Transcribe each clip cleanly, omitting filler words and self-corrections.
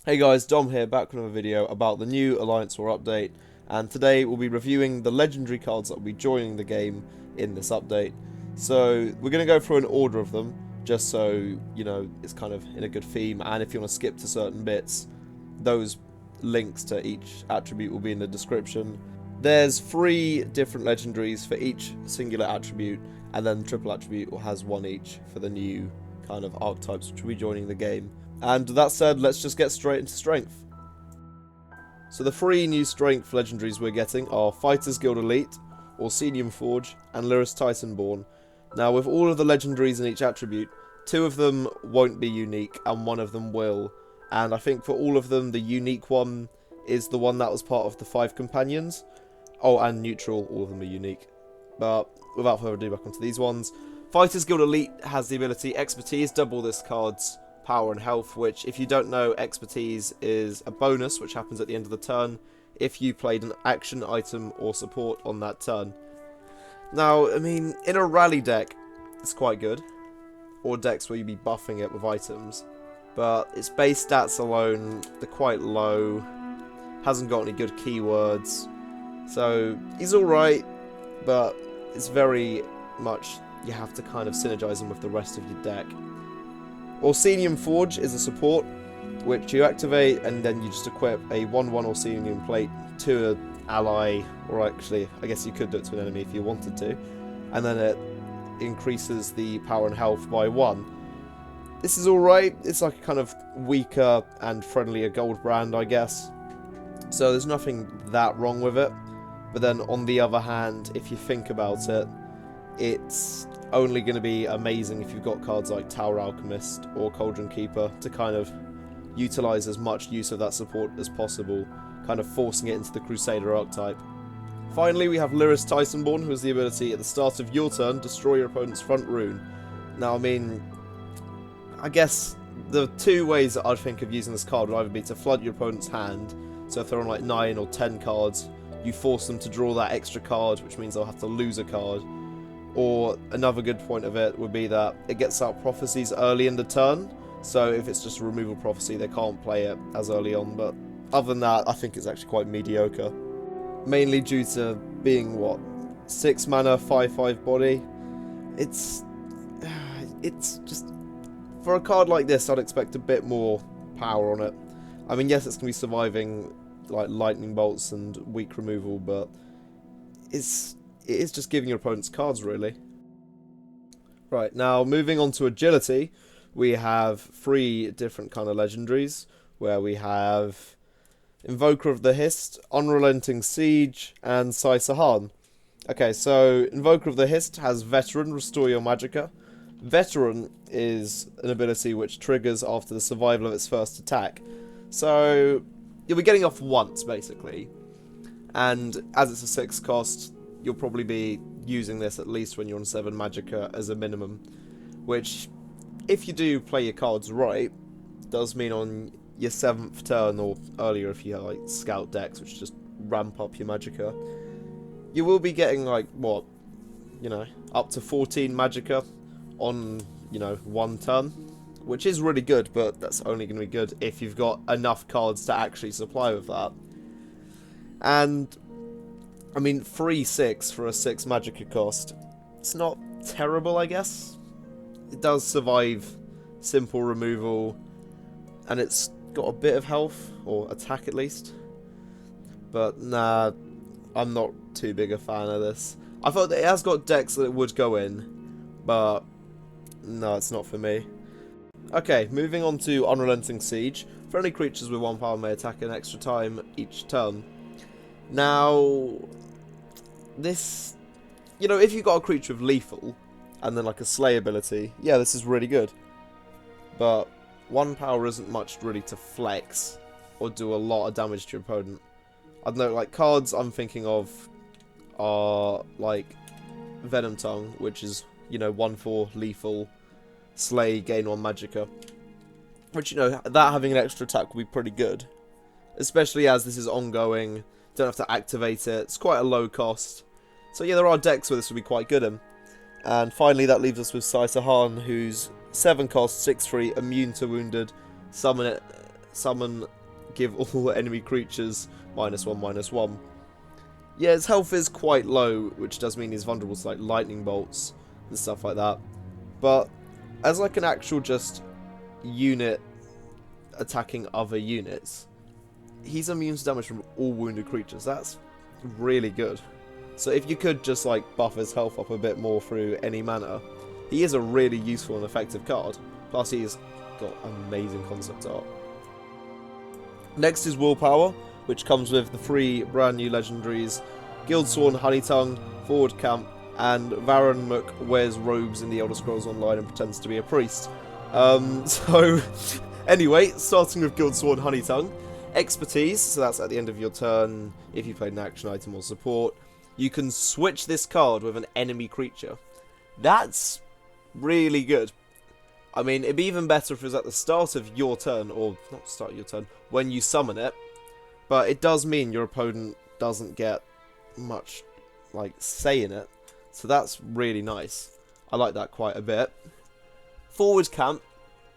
Hey guys, Dom here, back with another video about the new Alliance War update, and today we'll be reviewing the legendary cards that will be joining the game in this update. So we're going to go through an order of them, just so, you know, it's kind of in a good theme, and if you want to skip to certain bits, those links to each attribute will be in the description. There's 3 different legendaries for each singular attribute, and then triple attribute has 1 each for the new kind of archetypes which will be joining the game. And that said, let's just get straight into strength. So the 3 new strength legendaries we're getting are Fighters Guild Elite, Orsinium Forge, and Lyris Titanborn. Now with all of the legendaries in each attribute, 2 of them won't be unique and 1 of them will. And I think for all of them, the unique one is the one that was part of the 5 companions. Oh, and neutral, all of them are unique. But without further ado, back onto these ones. Fighters Guild Elite has the ability Expertise, double this card's power and health, which, if you don't know, Expertise is a bonus which happens at the end of the turn if you played an action, item, or support on that turn. Now, I mean, in a rally deck, it's quite good, or decks where you'd be buffing it with items, but its base stats alone, they're quite low, hasn't got any good keywords, so he's alright, but it's very much, you have to kind of synergize him with the rest of your deck. Orsinium Forge is a support, which you activate and then you just equip a 1/1 Orsinium plate to an ally, or actually, I guess you could do it to an enemy if you wanted to, and then it increases the power and health by 1. This is alright, it's like a kind of weaker and friendlier gold brand, I guess, so there's nothing that wrong with it, but then on the other hand, if you think about it, it's only going to be amazing if you've got cards like Tower Alchemist or Cauldron Keeper to kind of utilize as much use of that support as possible, kind of forcing it into the Crusader archetype. Finally, we have Lyris Titanborn, who has the ability at the start of your turn, destroy your opponent's front rune. Now, I mean, I guess the 2 ways that I'd think of using this card would either be to flood your opponent's hand, so if they're on like 9 or 10 cards, you force them to draw that extra card, which means they'll have to lose a card. Or another good point of it would be that it gets out prophecies early in the turn, so if it's just a removal prophecy they can't play it as early on, but other than that I think it's actually quite mediocre. Mainly due to being, what, 6 mana, 5/5 body. It's just, for a card like this I'd expect a bit more power on it. I mean, yes, it's going to be surviving like lightning bolts and weak removal, but it is just giving your opponents cards, really. Right, now moving on to agility, we have 3 different kind of legendaries, where we have Invoker of the Hist, Unrelenting Siege, and Sai-Sahan. Okay, so Invoker of the Hist has Veteran, restore your magicka. Veteran is an ability which triggers after the survival of its first attack. So you'll be getting off once, basically. And as it's a 6 cost, you'll probably be using this at least when you're on 7 magicka as a minimum, which, if you do play your cards right, does mean on your 7th turn or earlier if you have like scout decks which just ramp up your magicka, you will be getting like, what, you know, up to 14 magicka on, you know, 1 turn, which is really good, but that's only going to be good if you've got enough cards to actually supply with that. And I mean, 3/6 for a 6 magicka cost, it's not terrible, I guess. It does survive simple removal, and it's got a bit of health, or attack at least. But nah, I'm not too big a fan of this. I thought that it has got decks that it would go in, but no, it's not for me. Okay, moving on to Unrelenting Siege. Friendly creatures with 1 power may attack an extra time each turn. Now, this, you know, if you've got a creature with lethal and then like a slay ability, yeah, this is really good. But 1 power isn't much really to flex or do a lot of damage to your opponent. I don't know, like cards I'm thinking of are like Venom Tongue, which is, you know, 1/4 lethal, slay, gain 1 magicka. Which, you know, that having an extra attack will be pretty good. Especially as this is ongoing, don't have to activate it, it's quite a low cost. So yeah, there are decks where this would be quite good in. And finally, that leaves us with Sai-Sahan, who's 7 cost, 6/3, immune to wounded. Summon give all enemy creatures -1/-1. Yeah, his health is quite low, which does mean he's vulnerable to like lightning bolts and stuff like that. But as like an actual just unit attacking other units, he's immune to damage from all wounded creatures. That's really good. So if you could just like buff his health up a bit more through any mana, he is a really useful and effective card. Plus he's got amazing concept art. Next is Willpower, which comes with the 3 brand new legendaries, Guildsworn Honeytongue, Forward Camp, and Varen Mook wears robes in the Elder Scrolls Online and pretends to be a priest. So anyway, starting with Guildsworn Honeytongue, Expertise, so that's at the end of your turn if you played an action item or support. You can switch this card with an enemy creature. That's really good. I mean, it'd be even better if it was at the start of your turn, or not start of your turn, when you summon it. But it does mean your opponent doesn't get much, like, say in it. So that's really nice. I like that quite a bit. Forward Camp,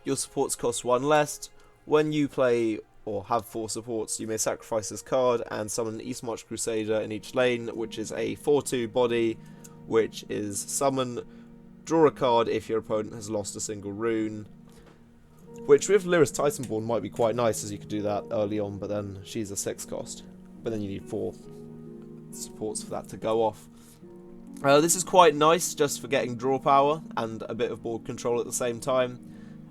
your supports cost 1 less. When you play or have 4 supports, you may sacrifice this card and summon an Eastmarch Crusader in each lane, which is a 4/2 body, which is summon, draw a card if your opponent has lost a single rune. Which with Lyris Titanborn might be quite nice, as you could do that early on, but then she's a 6 cost. But then you need 4 supports for that to go off. This is quite nice just for getting draw power and a bit of board control at the same time.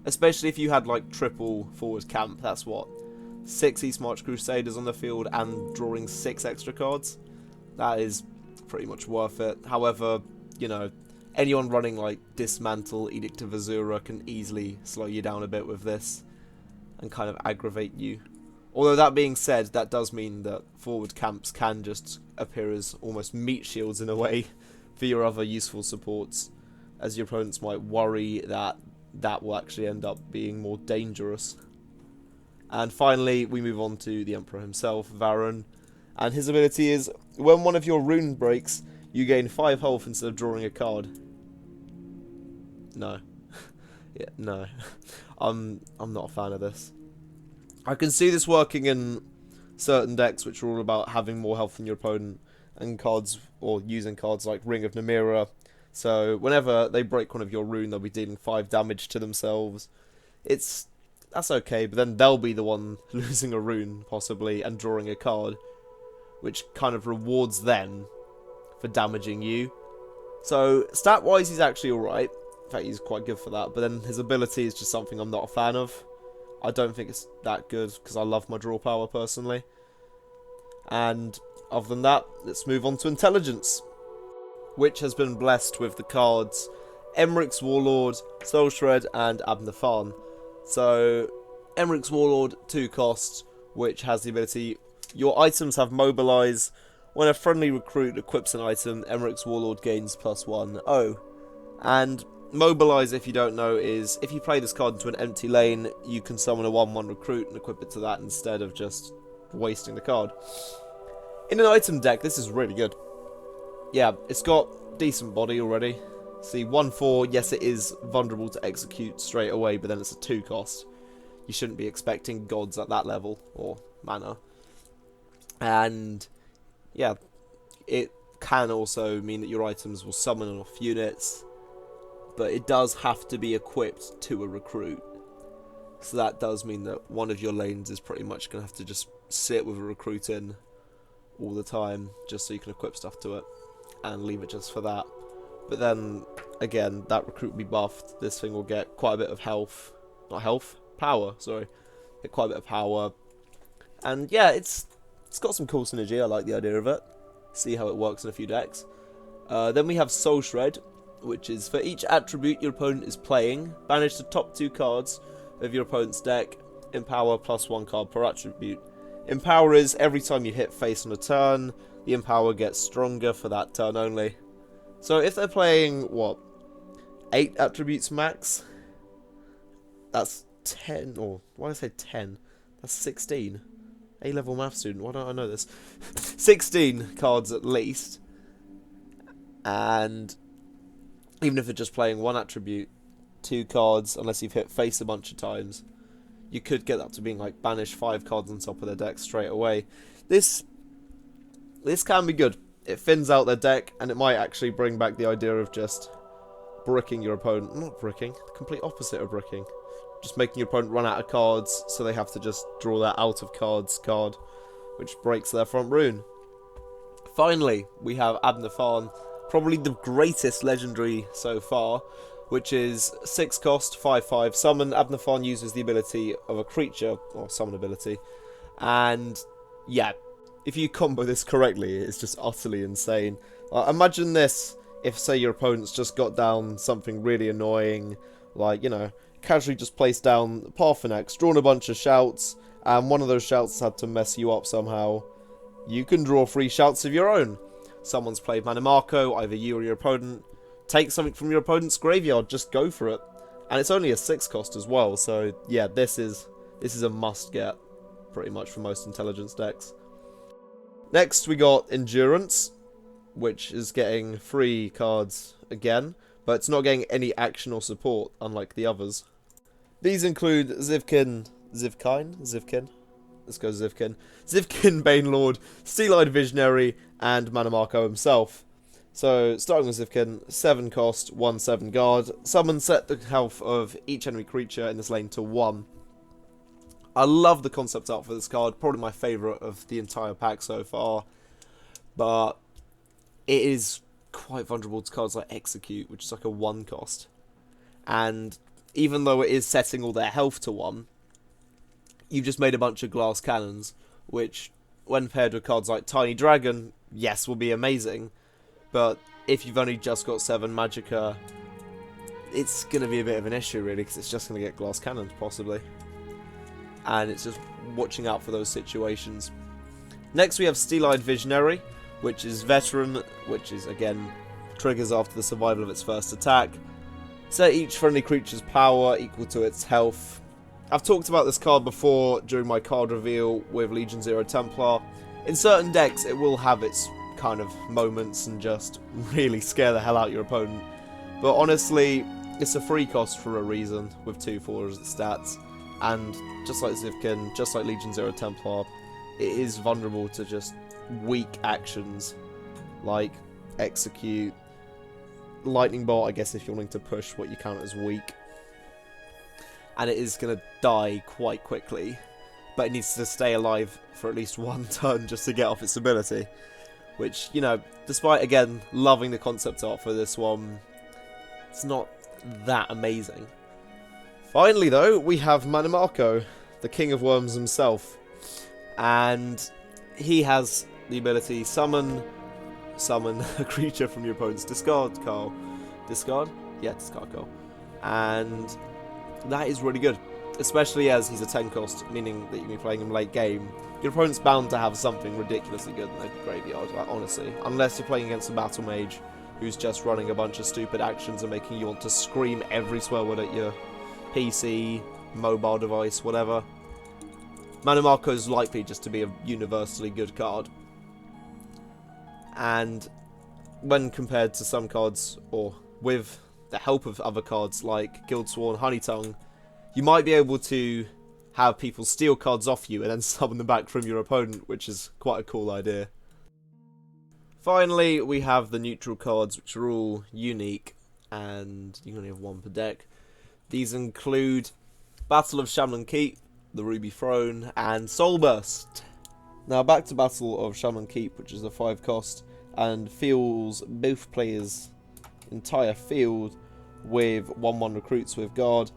Especially if you had like triple Forward Camp, that's what? 6 Eastmarch Crusaders on the field and drawing 6 extra cards. That is pretty much worth it. However, you know, anyone running like Dismantle, Edict of Azura can easily slow you down a bit with this and kind of aggravate you. Although that being said, that does mean that forward camps can just appear as almost meat shields in a way for your other useful supports, as your opponents might worry that that will actually end up being more dangerous. And finally, we move on to the Emperor himself, Varen, and his ability is, when one of your rune breaks, you gain 5 health instead of drawing a card. No. Yeah, no. I'm not a fan of this. I can see this working in certain decks which are all about having more health than your opponent, and cards, or using cards like Ring of Namira. So whenever they break one of your rune, they'll be dealing 5 damage to themselves. That's okay, but then they'll be the one losing a rune, possibly, and drawing a card, which kind of rewards them for damaging you. So, stat-wise, he's actually alright. In fact, he's quite good for that, but then his ability is just something I'm not a fan of. I don't think it's that good, because I love my draw power, personally. And, other than that, let's move on to Intelligence, which has been blessed with the cards Emmerich's Warlord, Soul Shred, and Abnathan. So, Emmerich's Warlord, 2 costs, which has the ability, your items have Mobilize. When a friendly recruit equips an item, Emmerich's Warlord gains +1. Oh, and Mobilize, if you don't know, is if you play this card into an empty lane, you can summon a 1/1 recruit and equip it to that instead of just wasting the card. In an item deck, this is really good. Yeah, it's got decent body already. See, 1/4, yes, it is vulnerable to execute straight away, but then it's a 2 cost. You shouldn't be expecting gods at that level, or mana. And yeah, it can also mean that your items will summon off units, but it does have to be equipped to a recruit. So that does mean that one of your lanes is pretty much going to have to just sit with a recruit in all the time, just so you can equip stuff to it, and leave it just for that. But then, again, that recruit will be buffed, this thing will get quite a bit of health, not health, power, sorry, get quite a bit of power, and yeah, it's got some cool synergy. I like the idea of it. See how it works in a few decks. Then we have Soul Shred, which is for each attribute your opponent is playing, banish the top 2 cards of your opponent's deck. Empower +1 card per attribute. Empower is every time you hit face on a turn, the Empower gets stronger for that turn only. So if they're playing, what, 8 attributes max? That's 10, or why did I say 10? That's 16. A-level math student, why don't I know this? 16 cards at least. And even if they're just playing 1 attribute, 2 cards, unless you've hit face a bunch of times, you could get that to being like banish 5 cards on top of their deck straight away. This can be good. It thins out their deck, and it might actually bring back the idea of just bricking your opponent. Not bricking, the complete opposite of bricking. Just making your opponent run out of cards, so they have to just draw that out of cards card, which breaks their front rune. Finally, we have Abnathan, probably the greatest legendary so far, which is 6 cost, 5/5 summon. Abnathan uses the ability of a creature, or summon ability, and yeah, if you combo this correctly, it's just utterly insane. Imagine this if, say, your opponent's just got down something really annoying, like, you know, casually just placed down Parthenax, drawn a bunch of shouts, and one of those shouts had to mess you up somehow. You can draw 3 shouts of your own. Someone's played Manamako, either you or your opponent. Take something from your opponent's graveyard, just go for it. And it's only a 6 cost as well, so yeah, this is a must get, pretty much, for most intelligence decks. Next we got Endurance, which is getting 3 cards again, but it's not getting any action or support, unlike the others. These include Zivkin, let's go Zivkin, Banelord, Steel-Eyed Visionary, and Manamako himself. So, starting with Zivkin, 7 cost, 1/7 guard, summon, set the health of each enemy creature in this lane to 1. I love the concept art for this card, probably my favourite of the entire pack so far, but it is quite vulnerable to cards like Execute, which is like a 1 cost. And even though it is setting all their health to 1, you've just made a bunch of glass cannons, which, when paired with cards like Tiny Dragon, yes, will be amazing, but if you've only just got 7 Magicka, it's going to be a bit of an issue, really, because it's just going to get glass cannons, possibly. And it's just watching out for those situations. Next we have Steel-Eyed Visionary, which is Veteran, which is, again, triggers after the survival of its first attack. Set each friendly creature's power equal to its health. I've talked about this card before during my card reveal with Legion Zero Templar. In certain decks it will have its kind of moments and just really scare the hell out of your opponent. But honestly, it's a 3 cost for a reason, with 2/4 as its stats. And just like Zivkin, just like Legion Zero Templar, it is vulnerable to just weak actions like Execute, Lightning Bolt, I guess, if you're wanting to push what you count as weak. And it is going to die quite quickly, but it needs to stay alive for at least 1 turn just to get off its ability. Which, you know, despite, again, loving the concept art for this one, it's not that amazing. Finally, though, we have Manamako, the King of Worms himself. And he has the ability summon a creature from your opponent's discard pile. Discard? Yeah, discard pile. And that is really good, especially as he's a 10 cost, meaning that you can be playing him late game. Your opponent's bound to have something ridiculously good in their graveyard, like, honestly. Unless you're playing against a Battle Mage who's just running a bunch of stupid actions and making you want to scream every swear word at your PC, mobile device, whatever. Manamako is likely just to be a universally good card. And when compared to some cards, or with the help of other cards like Guildsworn, Honeytongue, you might be able to have people steal cards off you and then summon them back from your opponent, which is quite a cool idea. Finally, we have the neutral cards, which are all unique, and you can only have 1 per deck. These include Battle of Shamlan Keep, the Ruby Throne, and Soulburst. Now back to Battle of Shamlan Keep, which is a 5 cost, and fills both players' entire field with 1/1 recruits with guard.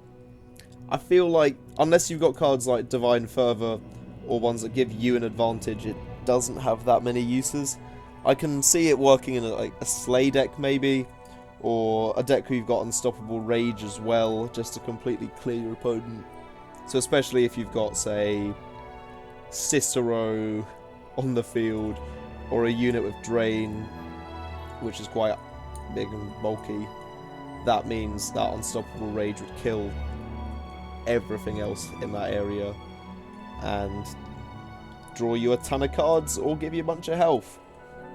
I feel like, unless you've got cards like Divine Fervor, or ones that give you an advantage, it doesn't have that many uses. I can see it working in a Slay deck maybe, or a deck where you've got Unstoppable Rage as well, just to completely clear your opponent. So especially if you've got, say, Cicero on the field, or a unit with Drain, which is quite big and bulky, that means that Unstoppable Rage would kill everything else in that area, and draw you a ton of cards, or give you a bunch of health.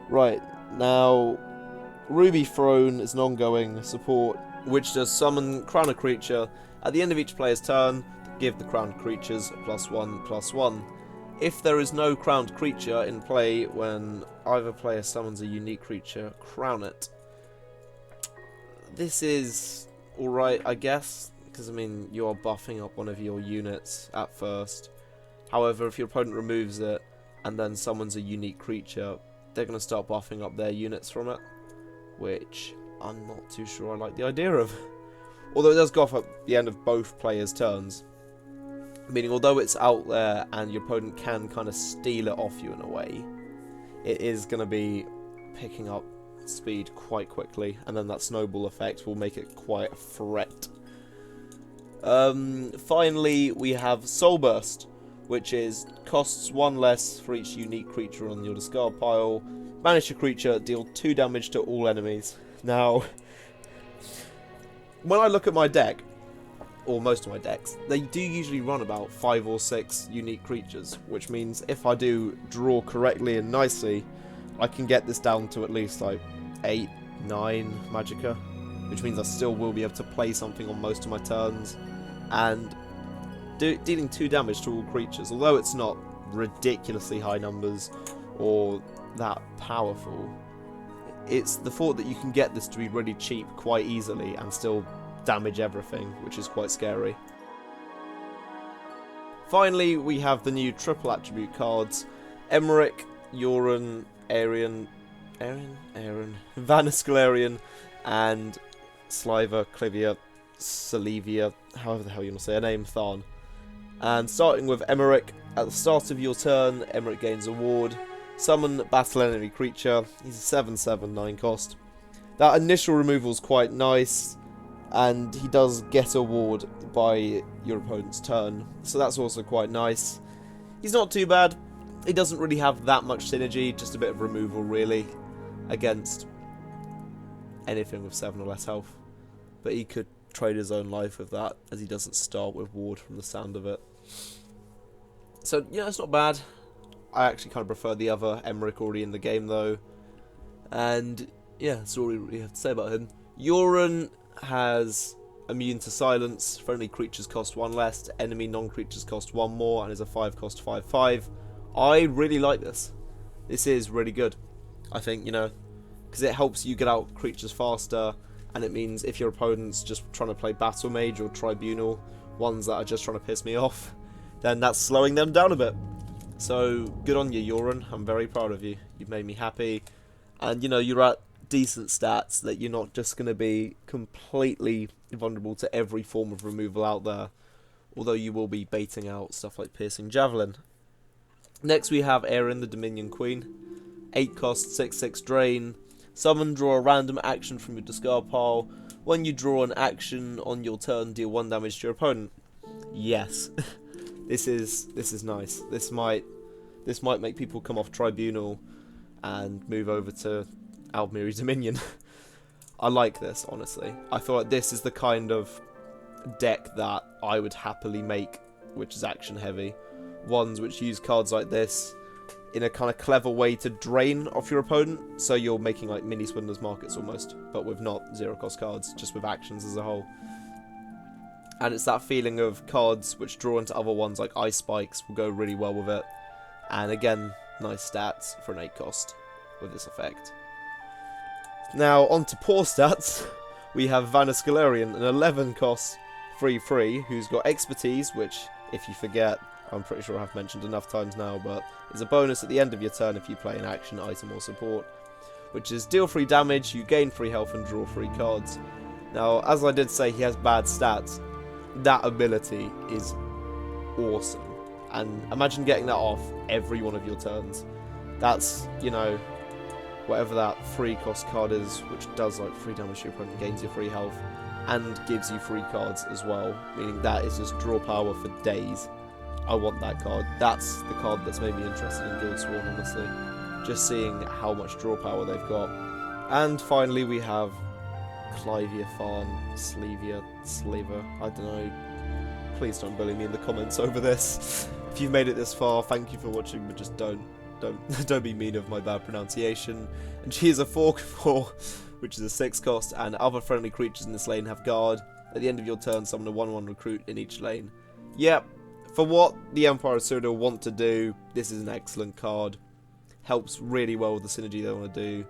Right, now, Ruby Throne is an ongoing support, which does summon, crown a creature. At the end of each player's turn, the give the crowned creatures +1/+1. If there is no crowned creature in play when either player summons a unique creature, crown it. This is alright, I guess, because I mean you are buffing up one of your units at first. However, if your opponent removes it and then summons a unique creature, they're going to start buffing up their units from it, which I'm not too sure I like the idea of. Although it does go off at the end of both players' turns. Meaning, although it's out there and your opponent can kind of steal it off you in a way, it is going to be picking up speed quite quickly, and then that snowball effect will make it quite a threat. Finally, we have Soul Burst, which costs 1 less for each unique creature on your discard pile. Banish a creature, deal 2 damage to all enemies. Now, when I look at my deck, or most of my decks, they do usually run about 5 or 6 unique creatures, which means if I do draw correctly and nicely, I can get this down to at least like 8, 9 Magicka, which means I still will be able to play something on most of my turns, and dealing 2 damage to all creatures, although it's not ridiculously high numbers or that powerful. It's the thought that you can get this to be really cheap quite easily and still damage everything, which is quite scary. Finally, we have the new triple attribute cards: Emmerich, Yoren, Vanascalarian, and Sliver, Clivia, Salivia, however the hell you want to say her name, Tharn. And starting with Emmerich, at the start of your turn, Emmerich gains a ward. Summon battle enemy creature. He's a 7/7 9 cost. That initial removal is quite nice, and he does get a ward by your opponent's turn, so that's also quite nice. He's not too bad. He doesn't really have that much synergy, just a bit of removal really, against anything with 7 or less health. But he could trade his own life with that, as he doesn't start with ward from the sound of it. So yeah, it's not bad. I actually kind of prefer the other Emmerich already in the game though. And yeah, that's all we really have to say about him. Yoren has immune to silence. Friendly creatures cost 1 less. Enemy non-creatures cost 1 more, and is a 5 cost 5/5. I really like this. This is really good. I think, you know, because it helps you get out creatures faster, and it means if your opponent's just trying to play Battle Mage or Tribunal, ones that are just trying to piss me off, then that's slowing them down a bit. So good on you, Yoren. I'm very proud of you. You've made me happy, and you know you're at decent stats that you're not just going to be completely vulnerable to every form of removal out there, although you will be baiting out stuff like Piercing Javelin. Next we have Erin, the Dominion Queen. 8 cost, 6/6 drain. Summon, draw a random action from your discard pile. When you draw an action on your turn, deal 1 damage to your opponent. Yes. This is nice. This might make people come off Tribunal and move over to Aldmiri Dominion. I like this, honestly. I feel like this is the kind of deck that I would happily make, which is action heavy. Ones which use cards like this in a kind of clever way to drain off your opponent, so you're making like mini Swindler's Markets almost, but with not 0 cost cards, just with actions as a whole. And it's that feeling of cards which draw into other ones like Ice Spikes will go really well with it. And again, nice stats for an 8 cost with this effect. Now, on to poor stats. We have Vanascalarian, an 11 cost 3/3, who's got Expertise, which, if you forget, I'm pretty sure I've mentioned enough times now, but is a bonus at the end of your turn if you play an action, item, or support, which is deal 3 damage, you gain 3 health, and draw 3 cards. Now, as I did say, he has bad stats. That ability is awesome, and imagine getting that off every one of your turns. That's, you know, whatever that 3 cost card is, which does like 3 damage to your opponent, gains you 3 health, and gives you 3 cards as well, meaning that is just draw power for days. I want that card. That's the card that's made me interested in Guildsworn, honestly. Just seeing how much draw power they've got. And finally we have Clivia, Farn, Slevia, Slaver, I don't know. Please don't bully me in the comments over this. If you've made it this far, thank you for watching, but just don't be mean of my bad pronunciation. And she is a 4/4, which is a 6 cost, and other friendly creatures in this lane have guard. At the end of your turn, summon a 1/1 recruit in each lane. yeah, for what the Empire of Cyrodiil want to do, this is an excellent card. Helps really well with the synergy they want to do,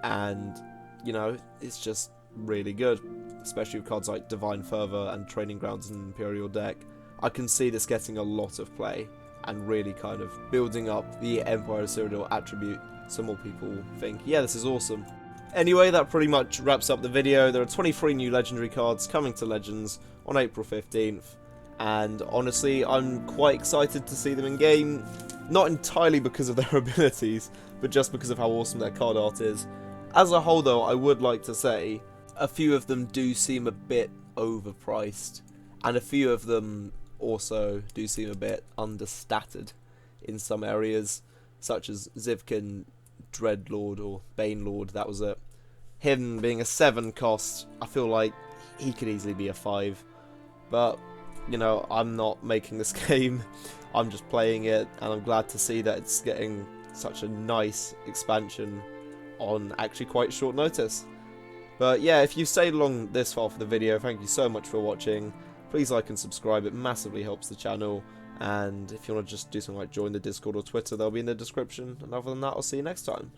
and, you know, it's just really good, especially with cards like Divine Fervour and Training Grounds in the Imperial deck. I can see this getting a lot of play, and really kind of building up the Empire of Cyrodiil attribute, so more people think, yeah, this is awesome. Anyway, that pretty much wraps up the video. There are 23 new Legendary cards coming to Legends on April 15th, and honestly, I'm quite excited to see them in game, not entirely because of their abilities, but just because of how awesome their card art is. As a whole though, I would like to say, a few of them do seem a bit overpriced, and a few of them also do seem a bit understated in some areas, such as Zivkin Dreadlord or Banelord, that was it. Him being a 7 cost, I feel like he could easily be a 5, but, you know, I'm not making this game, I'm just playing it, and I'm glad to see that it's getting such a nice expansion on actually quite short notice. But yeah, if you've stayed along this far for the video, thank you so much for watching. Please like and subscribe, it massively helps the channel. And if you want to just do something like join the Discord or Twitter, they'll be in the description. And other than that, I'll see you next time.